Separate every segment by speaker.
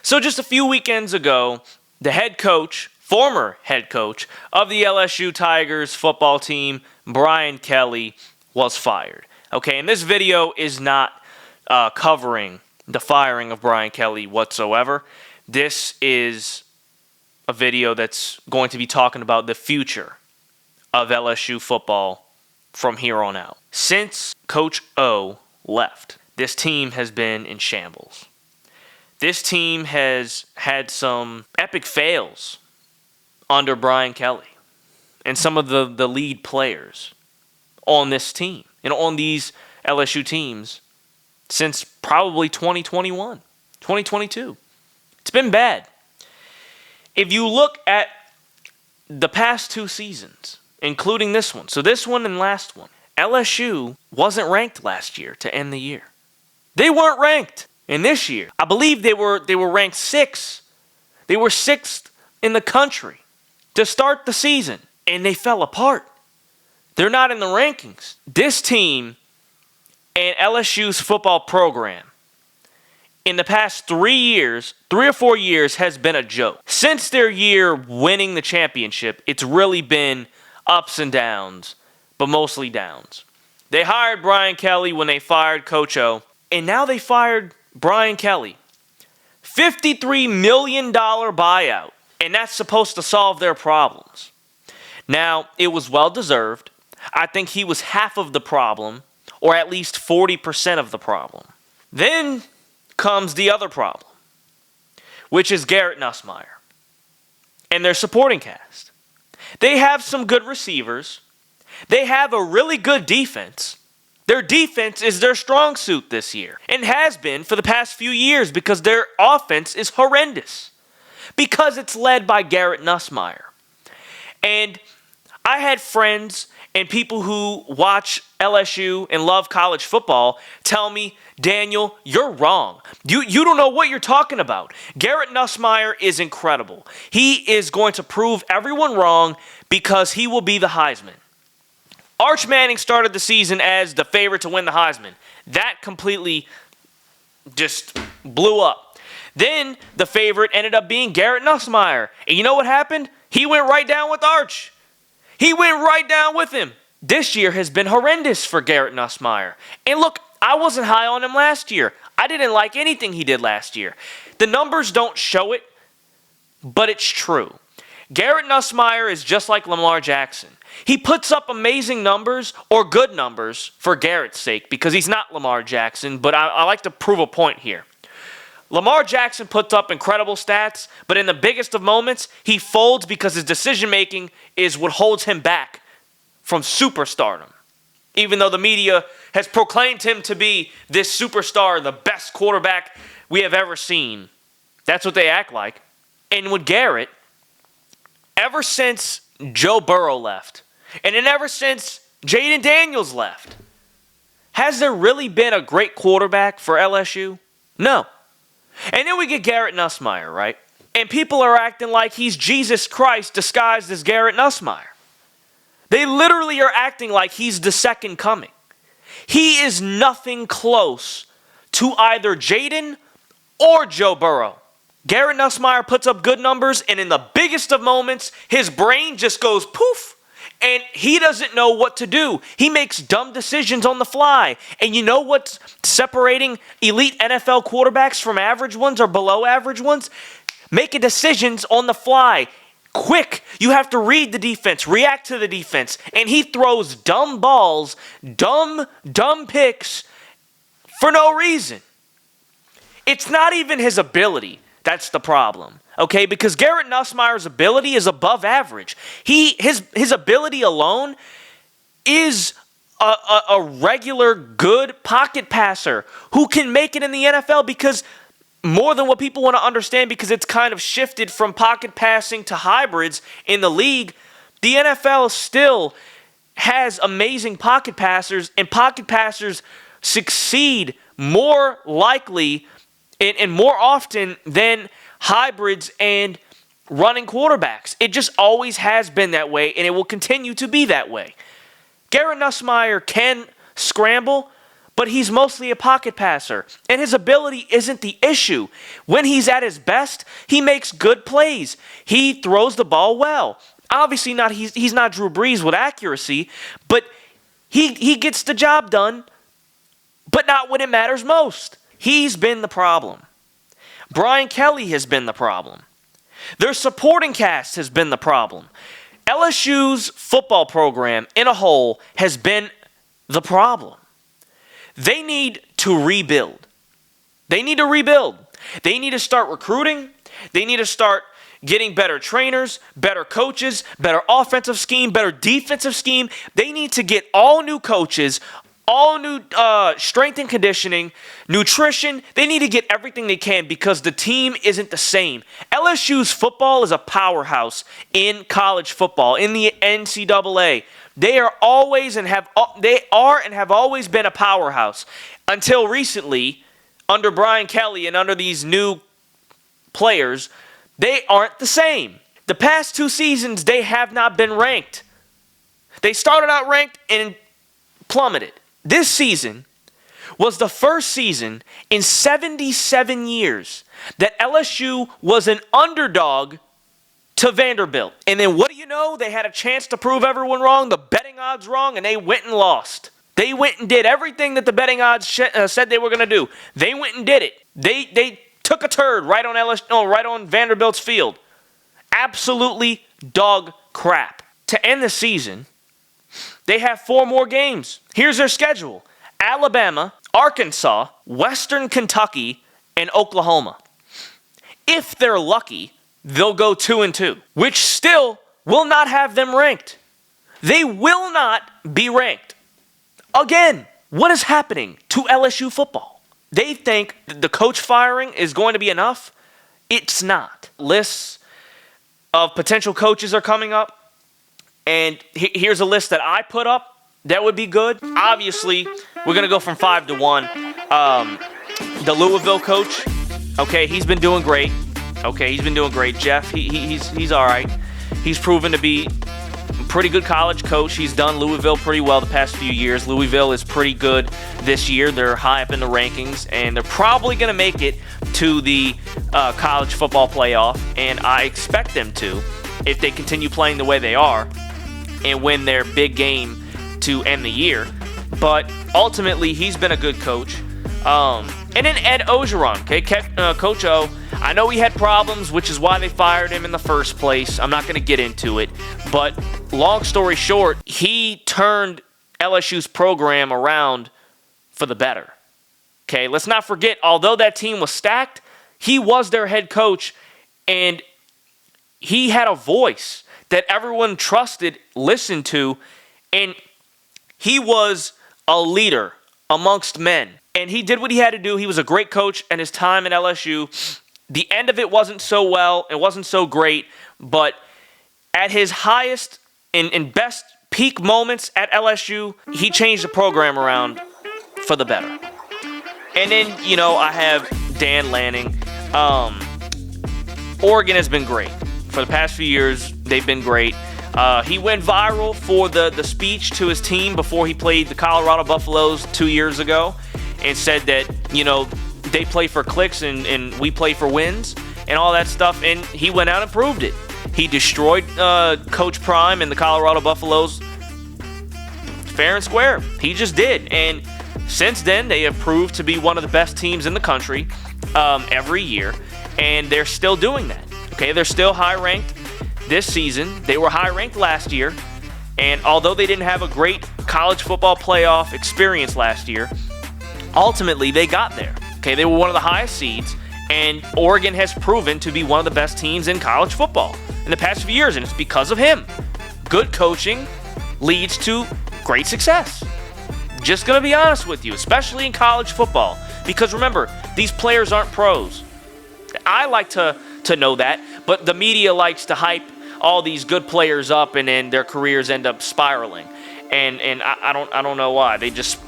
Speaker 1: So just a few weekends ago, the former head coach of the LSU Tigers football team, Brian Kelly, was fired. Okay, and this video is not covering the firing of Brian Kelly whatsoever. This is a video that's going to be talking about the future of LSU football from here on out. Since Coach O left, this team has been in shambles. This team has had some epic fails under Brian Kelly and some of the lead players on this team and on these LSU teams since probably 2021, 2022. It's been bad. If you look at the past two seasons, including this one, so this one and last one, LSU wasn't ranked last year to end the year. They weren't ranked. And this year, I believe they were ranked 6th. They were 6th in the country to start the season, and they fell apart. They're not in the rankings. This team and LSU's football program in the past 3 or 4 years, has been a joke. Since their year winning the championship, it's really been ups and downs, but mostly downs. They hired Brian Kelly when they fired Coach O, and now they fired Brian Kelly. $53 million buyout, and that's supposed to solve their problems. Now, it was well-deserved. I think he was half of the problem, or at least 40% of the problem. Then comes the other problem, which is Garrett Nussmeier and their supporting cast. They have some good receivers. They have a really good defense. Their defense is their strong suit this year and has been for the past few years because their offense is horrendous because it's led by Garrett Nussmeier. And I had friends and people who watch LSU and love college football tell me, Daniel, you're wrong. You don't know what you're talking about. Garrett Nussmeier is incredible. He is going to prove everyone wrong because he will be the Heisman. Arch Manning started the season as the favorite to win the Heisman. That completely just blew up. Then the favorite ended up being Garrett Nussmeier. And you know what happened? He went right down with Arch. He went right down with him. This year has been horrendous for Garrett Nussmeier. And look, I wasn't high on him last year. I didn't like anything he did last year. The numbers don't show it, but it's true. Garrett Nussmeier is just like Lamar Jackson. He puts up amazing numbers or good numbers for Garrett's sake because he's not Lamar Jackson, but I like to prove a point here. Lamar Jackson puts up incredible stats, but in the biggest of moments, he folds because his decision-making is what holds him back from superstardom. Even though the media has proclaimed him to be this superstar, the best quarterback we have ever seen. That's what they act like. And with Garrett, ever since Joe Burrow left, and then ever since Jaden Daniels left, has there really been a great quarterback for LSU? No. And then we get Garrett Nussmeier, right? And people are acting like he's Jesus Christ disguised as Garrett Nussmeier. They literally are acting like he's the second coming. He is nothing close to either Jaden or Joe Burrow. Garrett Nussmeier puts up good numbers, and in the biggest of moments, his brain just goes poof, and he doesn't know what to do. He makes dumb decisions on the fly. And you know what's separating elite NFL quarterbacks from average ones or below average ones? Making decisions on the fly. Quick. You have to read the defense, react to the defense. And he throws dumb balls, dumb picks for no reason. It's not even his ability that's the problem, okay? Because Garrett Nussmeier's ability is above average. His ability alone is a regular good pocket passer who can make it in the NFL because more than what people want to understand, because it's kind of shifted from pocket passing to hybrids in the league, the NFL still has amazing pocket passers, and pocket passers succeed more likely and more often than hybrids and running quarterbacks. It just always has been that way, and it will continue to be that way. Garrett Nussmeier can scramble, but he's mostly a pocket passer, and his ability isn't the issue. When he's at his best, he makes good plays. He throws the ball well. Obviously not he's not Drew Brees with accuracy, but he gets the job done, but not when it matters most. He's been the problem. Brian Kelly has been the problem. Their supporting cast has been the problem. LSU's football program in a whole has been the problem. They need to rebuild. They need to rebuild. They need to start recruiting. They need to start getting better trainers, better coaches, better offensive scheme, better defensive scheme. They need to get all new coaches, all new strength and conditioning, nutrition. They need to get everything they can because the team isn't the same. LSU's football is a powerhouse in college football, in the NCAA. They are and have always been a powerhouse until recently, under Brian Kelly and under these new players. They aren't the same. The past 2 seasons, they have not been ranked. They started out ranked and plummeted. This season was the first season in 77 years that LSU was an underdog to Vanderbilt. And then what do you know? They had a chance to prove everyone wrong, the betting odds wrong, and they went and lost. They went and did everything that the betting odds said they were going to do. They went and did it. They took a turd right on Vanderbilt's field. Absolutely dog crap. To end the season, they have 4 more games. Here's their schedule: Alabama, Arkansas, Western Kentucky, and Oklahoma. If they're lucky, they'll go 2-2, which still will not have them ranked. They will not be ranked. Again, what is happening to LSU football? They think the coach firing is going to be enough. It's not. Lists of potential coaches are coming up, and here's a list that I put up that would be good. Obviously, we're going to go from 5 to 1. The Louisville coach, okay, he's been doing great. Okay, he's been doing great. Jeff, he's all right. He's proven to be a pretty good college coach. He's done Louisville pretty well the past few years. Louisville is pretty good this year. They're high up in the rankings, and they're probably going to make it to the college football playoff, and I expect them to if they continue playing the way they are and win their big game to end the year. But ultimately, he's been a good coach. And then Ed Ogeron, okay, Coach O. I know he had problems, which is why they fired him in the first place. I'm not going to get into it. But long story short, he turned LSU's program around for the better. Okay, let's not forget, although that team was stacked, he was their head coach, and he had a voice that everyone trusted, listened to, and he was a leader amongst men. And he did what he had to do. He was a great coach, and his time at LSU, the end of it wasn't so well, it wasn't so great, but at his highest and best peak moments at LSU, he changed the program around for the better. And then, I have Dan Lanning. Oregon has been great. For the past few years, they've been great. He went viral for the speech to his team before he played the Colorado Buffaloes 2 years ago, and said that, they play for clicks and we play for wins and all that stuff. And he went out and proved it. He destroyed Coach Prime and the Colorado Buffaloes fair and square. He just did. And since then, they have proved to be one of the best teams in the country every year. And they're still doing that. Okay, they're still high-ranked this season. They were high-ranked last year. And although they didn't have a great college football playoff experience last year, ultimately they got there. Okay, they were one of the highest seeds, and Oregon has proven to be one of the best teams in college football in the past few years, and it's because of him. Good coaching leads to great success. Just going to be honest with you, especially in college football, because remember, these players aren't pros. I like to know that, but the media likes to hype all these good players up, and then their careers end up spiraling. And I don't know why. They just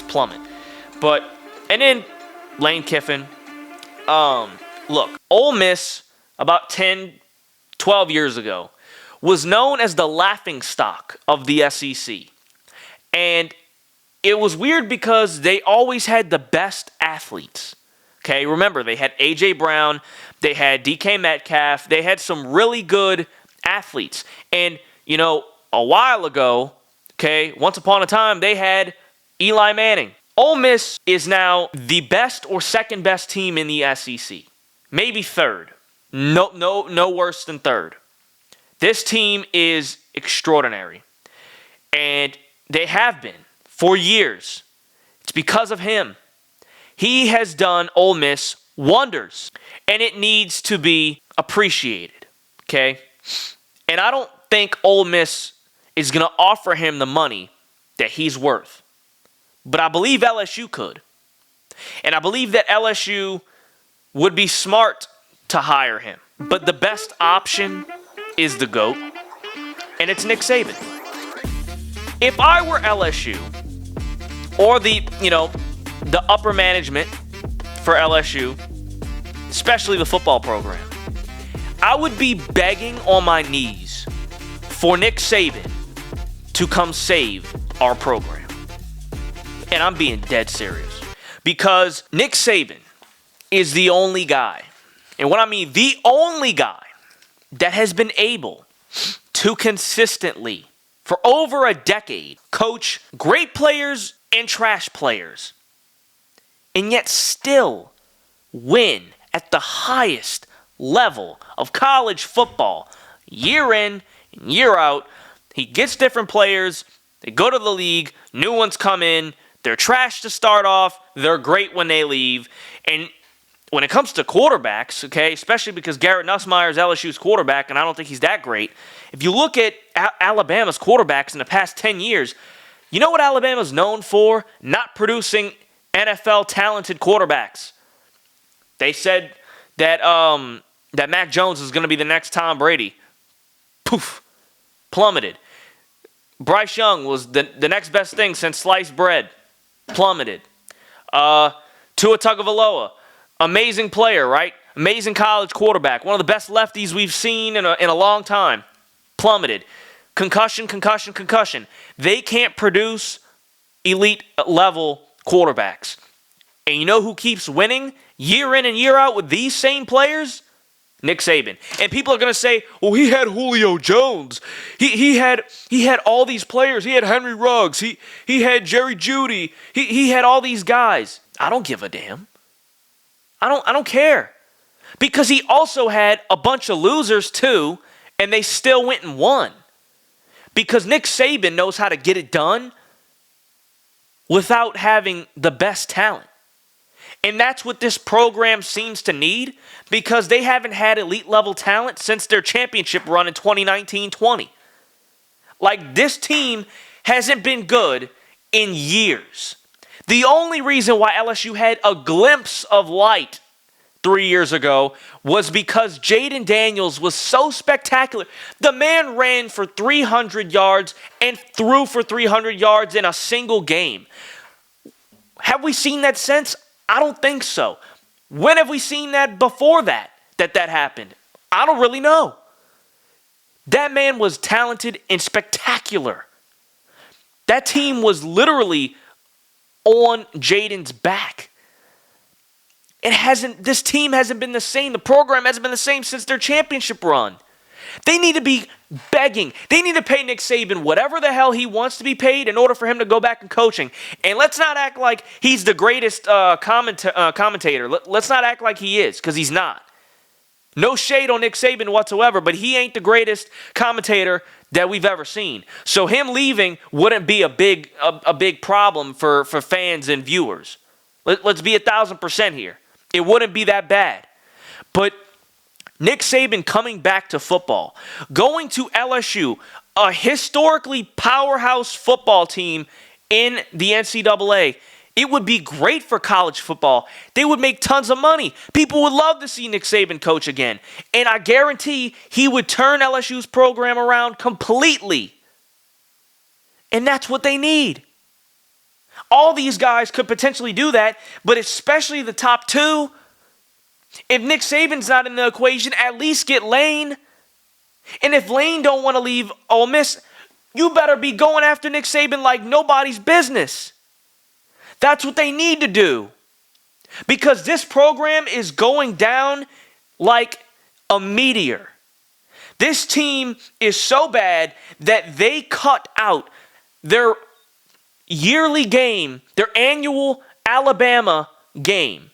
Speaker 1: plummet. And then Lane Kiffin. Look, Ole Miss about 10, 12 years ago was known as the laughingstock of the SEC. And it was weird because they always had the best athletes. Okay, remember, they had A.J. Brown, they had DK Metcalf, they had some really good athletes. And, a while ago, okay, once upon a time, they had Eli Manning. Ole Miss is now the best or second best team in the SEC. Maybe third. No worse than third. This team is extraordinary. And they have been for years. It's because of him. He has done Ole Miss wonders, and it needs to be appreciated, okay? And I don't think Ole Miss is going to offer him the money that he's worth. But I believe LSU could. And I believe that LSU would be smart to hire him. But the best option is the GOAT, and it's Nick Saban. If I were LSU, or the upper management for LSU, especially the football program, I would be begging on my knees for Nick Saban to come save our program. And I'm being dead serious. Because Nick Saban is the only guy, and what I mean, the only guy that has been able to consistently, for over a decade, coach great players and trash players, and yet still win at the highest level of college football year in and year out. He gets different players, they go to the league, new ones come in, they're trash to start off, they're great when they leave. And when it comes to quarterbacks, okay, especially because Garrett Nussmeier is LSU's quarterback, and I don't think he's that great. If you look at Alabama's quarterbacks in the past 10 years, you know what Alabama's known for? Not producing NFL talented quarterbacks. They said that that Mac Jones is going to be the next Tom Brady. Poof, plummeted. Bryce Young was the next best thing since sliced bread. Plummeted. Tua Tagovailoa, amazing player, right? Amazing college quarterback. One of the best lefties we've seen in a long time. Plummeted. Concussion. They can't produce elite level quarterbacks. And you know who keeps winning year in and year out with these same players? Nick Saban. And people are going to say, well, he had Julio Jones. He had all these players. He had Henry Ruggs. He had Jerry Jeudy. He had all these guys. I don't give a damn. I don't care. Because he also had a bunch of losers too, and they still went and won. Because Nick Saban knows how to get it done without having the best talent. And that's what this program seems to need, because they haven't had elite level talent since their championship run in 2019-20. Like, this team hasn't been good in years. The only reason why LSU had a glimpse of light 3 years ago was because Jaden Daniels was so spectacular. The man ran for 300 yards and threw for 300 yards in a single game. Have we seen that since? I don't think so. When have we seen that before that happened? I don't really know. That man was talented and spectacular. That team was literally on Jaden's back. This team hasn't been the same. The program hasn't been the same since their championship run. They need to be begging. They need to pay Nick Saban whatever the hell he wants to be paid in order for him to go back in coaching. And let's not act like he's the greatest commentator. Let's not act like he is, because he's not. No shade on Nick Saban whatsoever, but he ain't the greatest commentator that we've ever seen. So him leaving wouldn't be a big problem for fans and viewers. Let's be 1,000% here. It wouldn't be that bad. But Nick Saban coming back to football, going to LSU, a historically powerhouse football team in the NCAA, it would be great for college football. They would make tons of money. People would love to see Nick Saban coach again. And I guarantee he would turn LSU's program around completely. And that's what they need. All these guys could potentially do that, but especially the top two. If Nick Saban's not in the equation, at least get Lane. And if Lane don't want to leave Ole Miss, you better be going after Nick Saban like nobody's business. That's what they need to do. Because this program is going down like a meteor. This team is so bad that they cut out their yearly game, their annual Alabama game.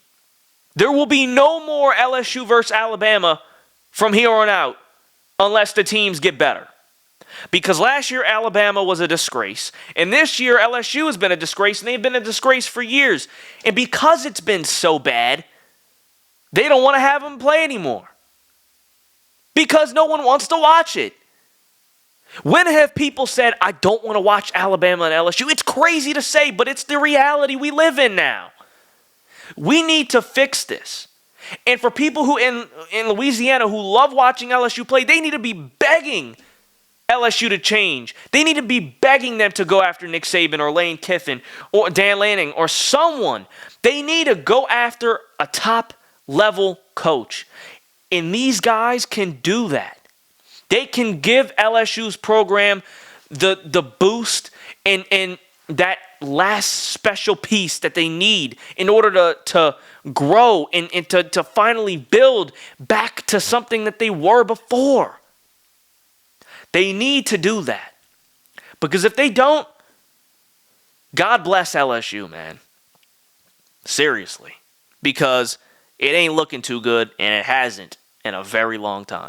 Speaker 1: There will be no more LSU versus Alabama from here on out unless the teams get better. Because last year Alabama was a disgrace, and this year LSU has been a disgrace, and they've been a disgrace for years. And because it's been so bad, they don't want to have them play anymore. Because no one wants to watch it. When have people said, I don't want to watch Alabama and LSU? It's crazy to say, but it's the reality we live in now. We need to fix this. And for people who in Louisiana who love watching LSU play, they need to be begging LSU to change. They need to be begging them to go after Nick Saban or Lane Kiffin or Dan Lanning or someone. They need to go after a top-level coach. And these guys can do that. They can give LSU's program the boost and that last special piece that they need in order to grow and to finally build back to something that they were before. They need to do that. Because if they don't, God bless LSU, man. Seriously. Because it ain't looking too good, and it hasn't in a very long time.